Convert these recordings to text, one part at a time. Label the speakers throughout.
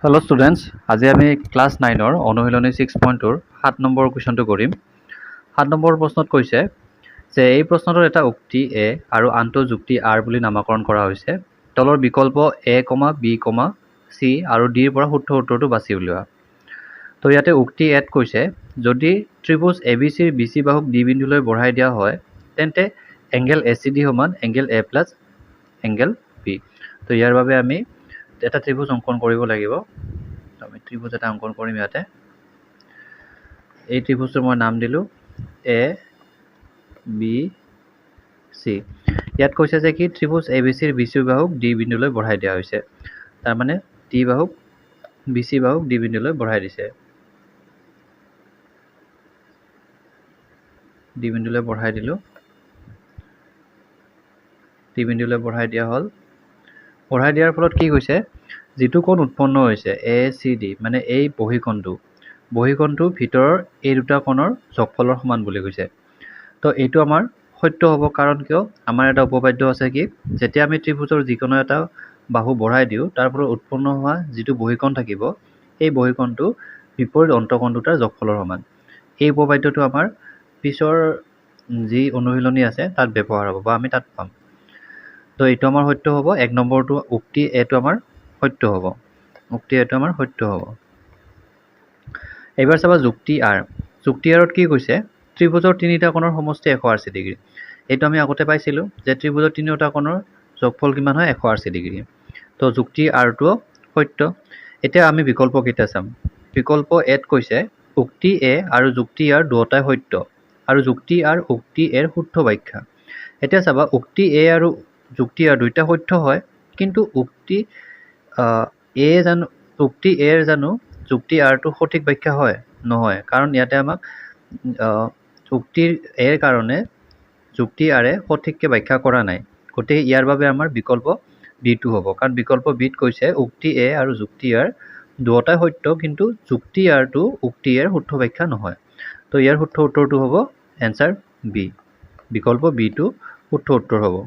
Speaker 1: Hello' students, আজি আমি class 9-ৰ অনুশীলনী 6.2-ৰ 7 নম্বৰ কুৱেশ্যনটো কৰিম। 7 নম্বৰ প্ৰশ্নত কৈছে যে এই প্ৰশ্নটোৰ এটা উক্তি এ আৰু আনটো যুক্তি আৰ বুলি নামাকৰণ কৰা হৈছে। তলৰ বিকল্প এ, বি, চি আৰু ডিৰ পৰা শুদ্ধ উত্তৰটো বাছি উলিওৱা। তো ইয়াতে উক্তি এত কৈছে যদি ত্ৰিভুজ এ বি চিৰ বি চি বাহুক ডি বিন্দুলৈ বঢ়াই দিয়া হয় তেন্তে এংগেল এ চি ডি সমান angle A plus angle B. তো ইয়াৰ বাবে আমি এটা ত্ৰিভুজ অংকন কৰিব লাগিব। আমি ত্ৰিভুজ এটা অংকন কৰিম ইয়াতে। এই ত্ৰিভুজটোৰ মই নাম দিলোঁ এ বি চি। ইয়াত কৈছে যে কি ত্ৰিভুজ এ বি চিৰ বি চি বাহুক ডি বিন্দুলৈ বঢ়াই দিয়া হৈছে। তাৰমানে ডি বাহুক বি চি বাহুক ডি বিন্দুলৈ বঢ়াই দিছে। ডি বিন্দুলৈ বঢ়াই দিলোঁ। ডি বিন্দুলৈ বঢ়াই দিয়া হ'ল। বঢ়াই দিয়াৰ ফলত কি কৈছে যিটো কোণ উৎপন্ন হৈছে এ চি ডি মানে এই বহীকণটো ভিতৰৰ এই দুটা কোণৰ যোগফলৰ সমান বুলি কৈছে। তো এইটো আমাৰ সত্য হ'ব, কাৰণ কিয় আমাৰ এটা উপপাদ্য আছে কি যেতিয়া আমি ত্ৰিভুজৰ যিকোনো এটা বাহু বঢ়াই দিওঁ তাৰ ফলত উৎপন্ন হোৱা যিটো বহীকণ থাকিব সেই বহীকণটো বিপৰীত অন্তঃকোণ দুটাৰ যোগফলৰ সমান। এই উপপাদ্যটো আমাৰ পিছৰ যি অনুশীলনী আছে তাত ব্যৱহাৰ হ'ব বা আমি তাত পাম। তো এইটো আমাৰ সত্য হ'ব। 1 নম্বৰটো উক্তি এটো আমাৰ সত্য হ'ব। উক্তি এটো আমাৰ সত্য হ'ব। এইবাৰ চাবা যুক্তি আৰ। যুক্তি আৰত কি কৈছে ত্ৰিভুজৰ তিনিটা কোণৰ সমষ্টি 180 ডিগ্ৰী। এইটো আমি আগতে পাইছিলোঁ যে ত্ৰিভুজৰ তিনিওটা কোণৰ যোগফল কিমান হয় 180 ডিগ্ৰী। তো যুক্তি আৰটো সত্য। এতিয়া আমি বিকল্পকেইটা চাম। বিকল্প এত কৈছে উক্তি এ আৰু যুক্তি আৰ দুয়োটাই সত্য আৰু যুক্তি আৰ উক্তি এৰ শুদ্ধ ব্যাখ্যা। এতিয়া চাবা উক্তি এ আৰু যুক্তি আৰ দুইটা সত্য হয়, কিন্তু উক্তি এৰ জানো যুক্তি আৰটো সঠিক ব্যাখ্যা হয়? নহয়, কাৰণ ইয়াতে আমাক উক্তিৰ এৰ কাৰণে যুক্তি আৰে সঠিককৈ ব্যাখ্যা কৰা নাই। গতিকে ইয়াৰ বাবে আমাৰ বিকল্প বিটো হ'ব, কাৰণ বিকল্প বিত কৈছে উক্তি এ আৰু যুক্তি আৰ দুয়োটাই সত্য, কিন্তু যুক্তি আৰটো উক্তি এৰ শুদ্ধ ব্যাখ্যা নহয়। তো ইয়াৰ শুদ্ধ উত্তৰটো হ'ব এনচাৰ বি। বিকল্প বিটো শুদ্ধ উত্তৰ হ'ব।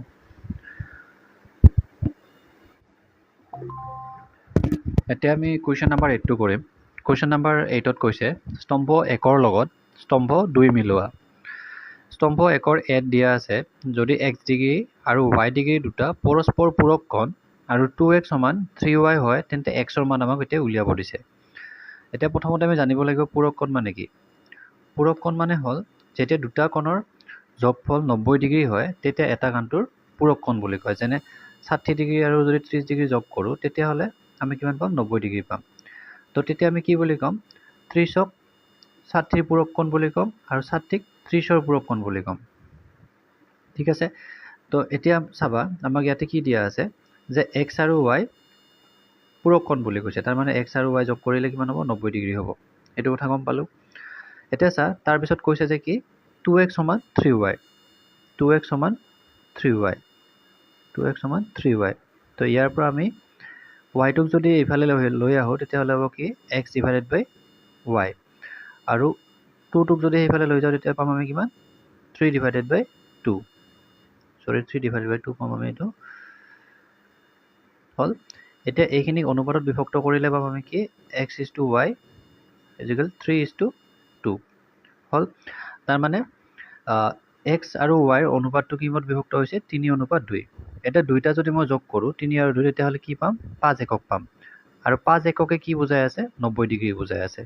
Speaker 1: এতিয়া আমি কুৱেশ্যন নাম্বাৰ 8টো কৰিম। কুৱেশ্যন নাম্বাৰ 8ত কৈছে স্তম্ভ 1ৰ লগত স্তম্ভ 2 মিলোৱা। স্তম্ভ 1ৰ এত দিয়া আছে যদি x ডিগ্ৰী আৰু y ডিগ্ৰী দুটা পৰস্পৰ পূৰক কোণ আৰু 2x সমান 3y হয় তেন্তে xৰ মান আমাক এতিয়া উলিয়াব দিছে। এতিয়া প্ৰথমতে আমি জানিব লাগিব পূৰক কোণ মানে কি। পূৰক কোণ মানে হ'ল যেতিয়া দুটা কোণৰ যোগফল 90 ডিগ্ৰী হয় তেতিয়া এটা কোণটোৰ পূৰক কোণ বুলি কয়। যেনে 60 ডিগ্ৰী আৰু যদি 30 ডিগ্ৰী যোগ কৰোঁ তেতিয়াহ'লে আমি কিমান পাম 90 ডিগ্ৰী পাম। তো তেতিয়া আমি কি বুলি ক'ম 30ক 60ৰ পূৰক কোণ বুলি ক'ম আৰু 60ক 30ৰ পূৰক কোণ বুলি ক'ম। ঠিক আছে। তো এতিয়া চাবা আমাক ইয়াতে কি দিয়া আছে যে x আৰু y পূৰক কোণ বুলি কৈছে। তাৰমানে x আৰু y যোগ কৰিলে কিমান হ'ব 90 ডিগ্ৰী হ'ব। এইটো কথা গম পালোঁ। এতিয়া চা তাৰপিছত কৈছে যে কি 2x সমান 3y। 2x সমান 3y। 2x সমান 3y। তো ইয়াৰ পৰা আমি yটোক যদি এইফালে লৈ আহোঁ তেতিয়াহ'লে হ'ব কি x ডিভাইডেড বাই y আৰু 2টোক যদি সেইফালে লৈ যাওঁ তেতিয়া পাম আমি কিমান 3 ডিভাইডেড বাই 2। 3 ডিভাইডেড বাই 2 পাম আমি এইটো হ'ল। এতিয়া এইখিনিক অনুপাতত বিভক্ত কৰিলে পাম আমি কি x is to y is equal 3 is to 2 হ'ল। তাৰমানে x আৰু y ৰ অনুপাতটো কিমত বিভক্ত হৈছে 3:2। এতিয়া দুইটা যদি মই যোগ কৰোঁ 3 আৰু 2 তেতিয়াহ'লে কি পাম 5 একক পাম। আৰু 5 এককে কি বুজাই আছে 90 ডিগ্ৰী বুজাই আছে।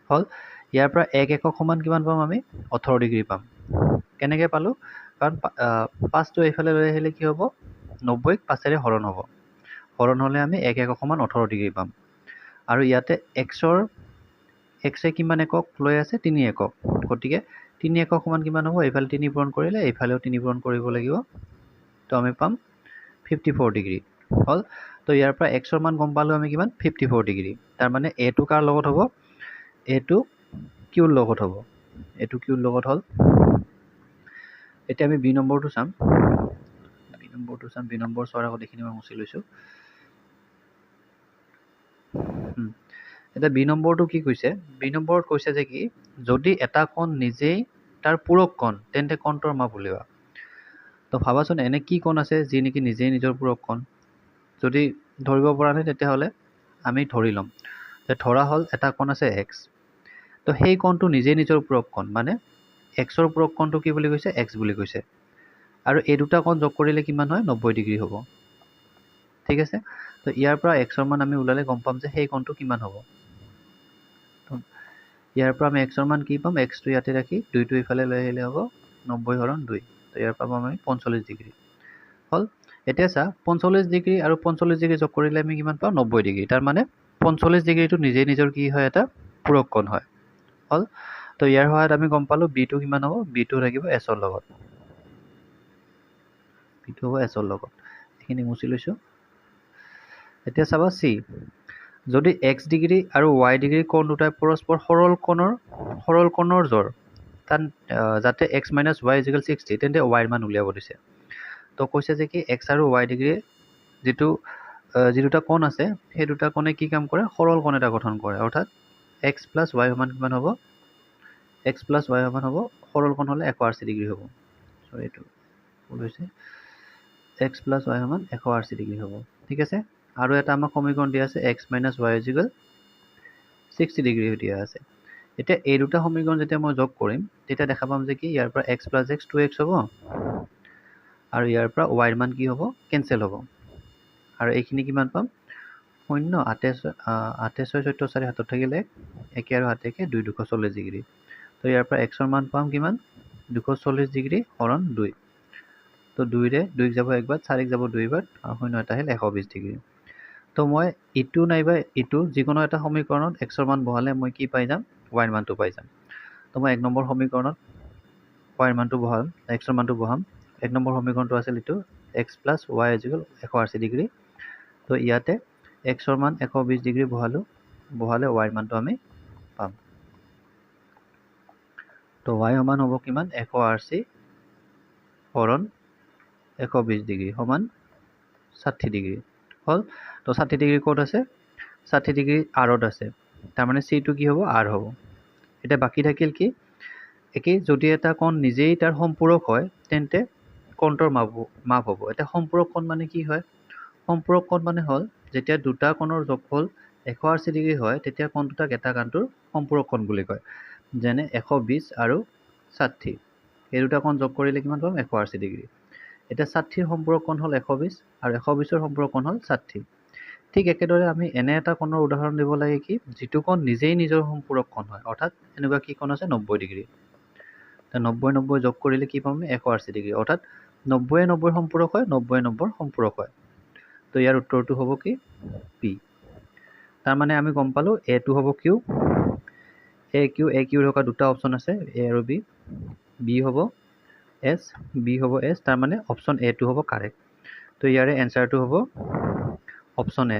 Speaker 1: হ'ল। ইয়াৰ পৰা 1 একক সমান কিমান পাম আমি 18 ডিগ্ৰী পাম। কেনেকৈ পালোঁ? কাৰণ 5টো এইফালে লৈ আহিলে কি হ'ব 90ক 5ৰে হৰণ হ'ব। হৰণ হ'লে আমি 1 একক সমান 18 ডিগ্ৰী পাম। আৰু ইয়াতে এক্সে কিমান একক লৈ আছে 3 একক। গতিকে 3 একক সমান কিমান হ'ব এইফালে 3 পূৰণ কৰিলে এইফালেও 3 পূৰণ কৰিব লাগিব। তো আমি পাম 54 ডিগ্ৰী হ'ল। তো ইয়াৰ পৰা এক্সৰ মান গম পালোঁ আমি কিমান 54 ডিগ্ৰী। তাৰমানে এটো কাৰ লগত হ'ব এটো কিউৰ লগত হ'ব। এইটো কিউৰ লগত হ'ল। এতিয়া আমি বি নম্বৰটো চাম। বি নম্বৰ চোৱাৰ আগত এইখিনি মই মুচি লৈছোঁ। এতিয়া বি নম্বৰটো কি কৈছে বি নম্বৰত কৈছে যে কি যদি এটা কোণ নিজেই তাৰ পূৰক কোণ তেন্তে কোণটোৰ মাপ উলিওৱা। তো ভাবাচোন এনে কি কোণ আছে যি নেকি নিজেই নিজৰ পূৰক কোণ। যদি ধৰিব পৰা নাই তেতিয়াহ'লে আমি ধৰি ল'ম যে ধৰা হ'ল এটা কোণ আছে এক্স। তো সেই কোণটো নিজেই নিজৰ পূৰক কোণ, মানে এক্সৰ পূৰক কোণটো কি বুলি কৈছে, এক্স বুলি কৈছে। আৰু এই দুটা কোণ যোগ কৰিলে কিমান হয়, 90 ডিগ্ৰী হ'ব। ঠিক আছে, তো ইয়াৰ পৰা এক্সৰ মান আমি ওলালে গম পাম যে সেই কোণটো কিমান হ'ব। ইয়াৰ পৰা আমি এক্সৰ মান কি পাম, এক্সটো ইয়াতে ৰাখি 2টো ইফালে লৈ আহিলে হ'ব 90 হৰণ 2। তো ইয়াৰ পৰা পাম আমি 45 ডিগ্ৰী হ'ল। এতিয়া চা 45 ডিগ্ৰী আৰু 45 ডিগ্ৰী যোগ কৰিলে আমি কিমান পাওঁ, 90 ডিগ্ৰী। তাৰ মানে 45 ডিগ্ৰীটো নিজেই নিজৰ কি হয়, এটা পূৰক কোণ হয়। হ'ল। তো ইয়াৰ সহায়ত আমি গম পালোঁ বিটো কিমান হ'ব, বিটো থাকিব এছৰ লগত, বিটো হ'ব এছৰ লগত। এইখিনি মুচি লৈছোঁ। এতিয়া চাবা চি, যদি এক্স ডিগ্ৰী আৰু ৱাই ডিগ্ৰী কোণ দুটাই পৰস্পৰ সৰল কোণৰ জোৰ, তাত যাতে এক্স মাইনাছ ৱাই ইজিকেল 60, তেন্তে ৱাইৰ মান উলিয়াব দিছে। তো কৈছে যে কি এক্স আৰু ৱাই ডিগ্ৰী যি দুটা কোণ আছে, সেই দুটা কোণে কি কাম কৰে, সৰল কোণ এটা গঠন কৰে। অৰ্থাৎ এক্স প্লাছ ৱাই সমান কিমান হ'ব, এক্স প্লাছ ৱাই সমান হ'ব, সৰল কোণ হ'লে 180 ডিগ্ৰী হ'ব। চৰি, এইটো ভুল হৈছে, এক্স প্লাছ ৱাই সমান 180 ডিগ্ৰী হ'ব। ঠিক আছে, আৰু এটা আমাক সমীকৰণ দিয়া আছে x minus y is equal 60 degree দিয়া আছে। এতিয়া এই দুটা সমীকৰণ যেতিয়া মই যোগ কৰিম তেতিয়া দেখা পাম যে কি ইয়াৰ পৰা এক্স প্লাছ এক্স 2x হ'ব, আৰু ইয়াৰ পৰা ৱাইৰ মান কি হ'ব, কেঞ্চেল হ'ব। আৰু এইখিনি কিমান পাম, 0, 8 6 14 4 হাতত থাকিলে 1 আৰু 7 1 2, 240 ডিগ্ৰী। তো ইয়াৰ পৰা এক্সৰ মান পাম কিমান, 240 ডিগ্ৰী হৰণ 2। তো 2ৰে 2 যাব একবাৰ, 4 যাব 2 বাৰ, আৰু 0 এটা আহিল 120 ডিগ্ৰী। তো মই ইটো নাইবা ইটো যিকোনো এটা সমীকৰণত এক্সৰ মান বহালে মই কি পাই যাম, ৱাইৰ মানটো পাই যাম। তো মই 1 নম্বৰ সমীকৰণত ৱাইৰ মানটো বহাম, এক্সৰ মানটো বহাম। 1 নম্বৰ সমীকৰণটো আছিল এইটো x plus y is equal 180 degree. তো ইয়াতে এক্সৰ মান 120 ডিগ্ৰী বহালে ৱাইৰ মানটো আমি পাম। তো ৱাই সমান হ'ব কিমান, 180 হৰণ 120 ডিগ্ৰী সমান 60 ডিগ্ৰী হ'ল। তো 60 ডিগ্ৰী ক'ত আছে, 60 ডিগ্ৰী আৰত আছে, তাৰমানে চিটো কি হ'ব, আৰ হ'ব। এতিয়া বাকী থাকিল কি, একেই যদি এটা কোণ নিজেই তাৰ সম্পূৰক হয় তেন্তে কোণটোৰ মাপ হ'ব। এতিয়া সম্পূৰক কোণ মানে কি হয়, সম্পূৰক কোণ মানে হ'ল যেতিয়া দুটা কোণৰ যোগফল 180 ডিগ্ৰী হয় তেতিয়া কোণ দুটাক এটা কোণটোৰ সম্পূৰক কোণ বুলি কয়। যেনে 120 আৰু 60, এই দুটা কোণ যোগ কৰিলে কিমান পাম, 180 ডিগ্ৰী। এতিয়া 60ৰ সম্পূৰক কোণ হ'ল 120 আৰু 120ৰ সম্পূৰক কোণ হ'ল 60। ঠিক একেদৰে আমি এনে এটা কোণৰ উদাহৰণ দিব লাগে কি যিটো কোণ নিজেই নিজৰ সম্পূৰক কোণ হয়। অৰ্থাৎ এনেকুৱা কি কোণ আছে, 90 ডিগ্ৰী। 90 90 যোগ কৰিলে কি পাম, 180 ডিগ্ৰী। অৰ্থাৎ 90 90 সম্পূৰক হয়, 90 90 সম্পূৰক হয়। তো ইয়াৰ উত্তৰটো হ'ব কি, পি। তাৰমানে আমি গম পালোঁ এটো হ'ব কিউ, এ কিউ থকা দুটা অপশ্যন আছে, এ আৰু বি। বি হ'ব এছ, বি হ'ব এছ, তাৰমানে অপশ্যন এটো হ'ব কাৰেক্ট। তো ইয়াৰে এনচাৰটো হ'ব অপশ্যন এ।